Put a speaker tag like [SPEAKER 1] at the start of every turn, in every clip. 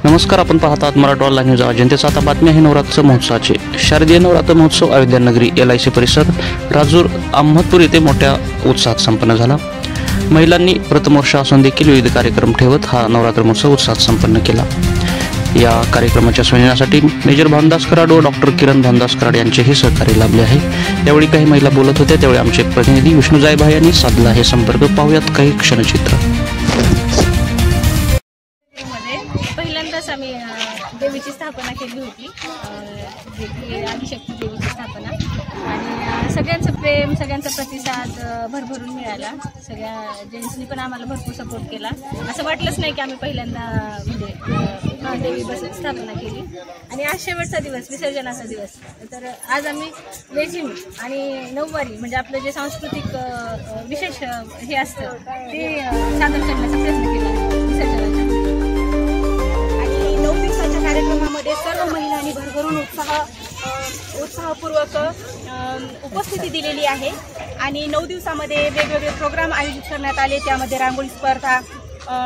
[SPEAKER 1] नमस्कार, आपण पाहतात मराठवाडा न्यूज. जनतेचा आता बातमी आहे नवरात्र महोत्सवाची. शारदीय नवरात्र महोत्सव अयोध्या नगरी LIC परिसर राजूर अहमदपूर येथे मोठ्या उत्साहात संपन्न झाला. महिलांनी प्रथम वर्ष असून देखील विविध कार्यक्रम ठेवत हा नवरात्र महोत्सव उत्साहात संपन्न केला. या कार्यक्रमाच्या संयोजनासाठी मेजर भानदास कराड व डॉक्टर किरण भानदास कराड यांचेही सहकार्य लाभले आहे. यावेळी काही महिला बोलत होत्या, त्यावेळी आमचे प्रतिनिधी विष्णू जायभाई यांनी साधला हे संपर्क. पाहूयात काही क्षणचित्र.
[SPEAKER 2] पहिल्यांदाच आम्ही देवीची स्थापना केली होती, जे की आदिशक्ती देवीची स्थापना, आणि सगळ्यांचं प्रेम, सगळ्यांचा प्रतिसाद भरभरून मिळाला. सगळ्या जेंट्सनी पण आम्हाला भरपूर सपोर्ट केला. असं वाटलंच नाही की आम्ही पहिल्यांदा म्हणजे देवी स्थापना केली. आणि आज शेवटचा दिवस, विसर्जनाचा दिवस, तर आज आम्ही लेझिम आणि नऊवारी म्हणजे आपलं जे सांस्कृतिक विशेष हे असतं ते सादर करण्याचा प्रयत्न केला विसर्जनाच्या.
[SPEAKER 3] कार्यक्रमामध्ये सर्व महिलांनी भरभरून उत्साहपूर्वक उपस्थिती दिलेली आहे. आणि 9 दिवसामध्ये वेगवेगळे प्रोग्राम आयोजित करण्यात आले. त्यामध्ये रांगोळी स्पर्धा,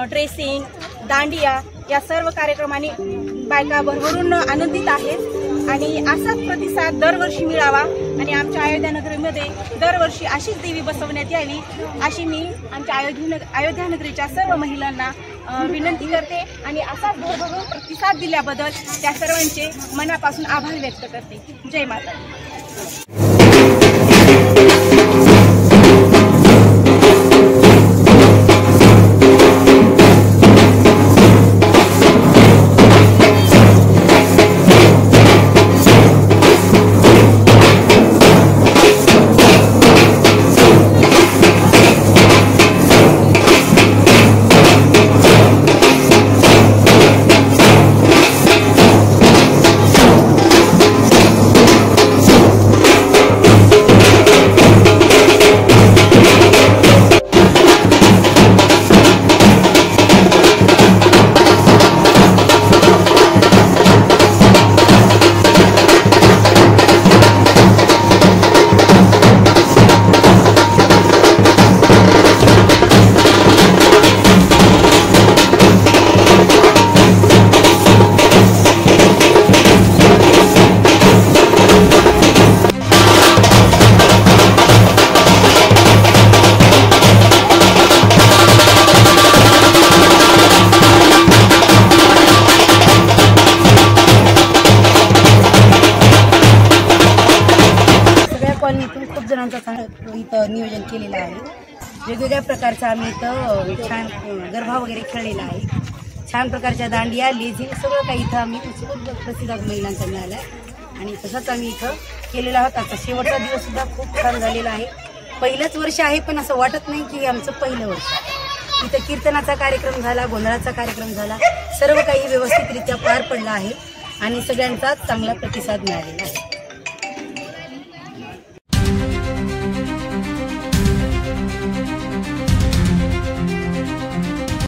[SPEAKER 3] ड्रेसिंग, दांडिया या सर्व कार्यक्रमांनी बायका भरभरून आनंदित आहेत. आणि असाच प्रतिसाद दरवर्षी मिळावा आणि आमच्या अयोध्या नगरीमध्ये दरवर्षी अशीच देवी बसवण्यात यावी अशी मी आमच्या अयोध्या नगरीच्या सर्व महिलांना विनंती करते. आणि असाच भरभरून प्रतिसाद दिल्याबद्दल त्या सर्वांचे मनापासून आभार व्यक्त करते. जय माता.
[SPEAKER 4] कॉलनीतून खूप जणांचा इथं नियोजन केलेलं आहे. वेगवेगळ्या प्रकारचं आम्ही इथं छान गरबा वगैरे खेळलेला आहे. छान प्रकारच्या दांडिया, लेझिम सगळं काही इथं आम्ही प्रतिसाद महिलांचा मिळाला आहे. आणि तसंच आम्ही इथं केलेला आहोत. आता शेवटचा दिवससुद्धा खूप छान झालेला आहे. पहिलंच वर्ष आहे, पण असं वाटत नाही की आमचं पहिलं वर्ष आहे. इथं कीर्तनाचा कार्यक्रम झाला, गोंधळाचा कार्यक्रम झाला, सर्व काही व्यवस्थितरित्या पार पडला आहे आणि सगळ्यांचा चांगला प्रतिसाद मिळालेला आहे.